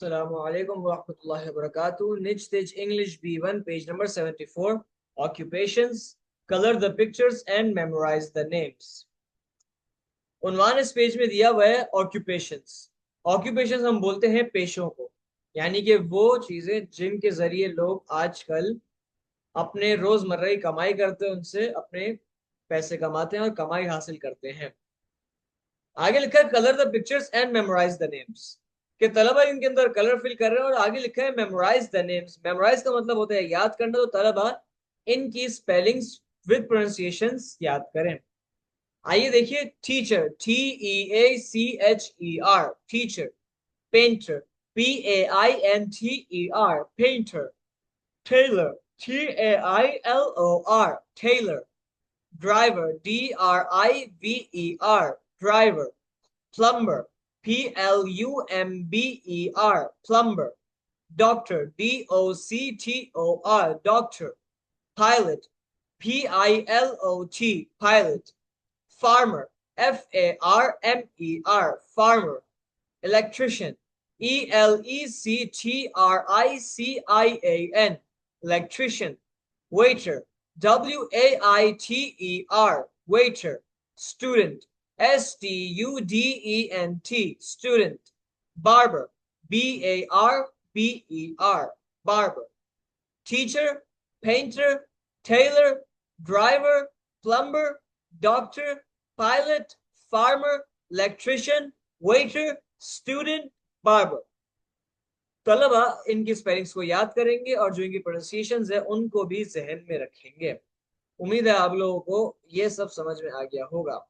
Assalamu alaikum wa rahmatullahi wa barakatuh. Niche Stage English B1, page number 74. Occupations. Color the pictures and memorize the names. उन्वान इस page में दिया हुआ है occupations. Occupations हम बोलते हैं पेशों को, यानी कि वो चीजें जिनके जरिए लोग आजकल अपने रोजमर्रा की कमाई करते हैं, उनसे अपने पैसे कमाते हैं और कमाई हासिल करते हैं. आगे लिखा है colour the pictures and memorise the names, कि तलबा इनके अंदर कलर फिल कर रहे हैं. और आगे लिखा है मेमोराइज द नेम्स. मेमोराइज का मतलब होता है याद करना, तो तलबा इनकी स्पेलिंग्स विद प्रोनाउंसिएशंस याद करें. आइए देखिए. Teacher, TEACHER, teacher. Painter, PAINTER, painter. Tailor, TAILOR, tailor. Driver, DRIVER, driver. Plumber, PLUMBER, plumber. Doctor, DOCTOR, doctor. Pilot, PILOT, pilot. Farmer, FARMER, farmer. Electrician, ELECTRICIAN, electrician. Waiter, WAITER, waiter. Student, STUDENT, student. Barber, BARBER, barber. Teacher, painter, tailor, driver, plumber, doctor, pilot, farmer, electrician, waiter, student, barber. तलबा इनकी spellings को याद करेंगे और जो इनकी pronunciations है उनको भी जहन में रखेंगे. उम्मीद है आप लोगों को ये सब समझ में आ गया होगा.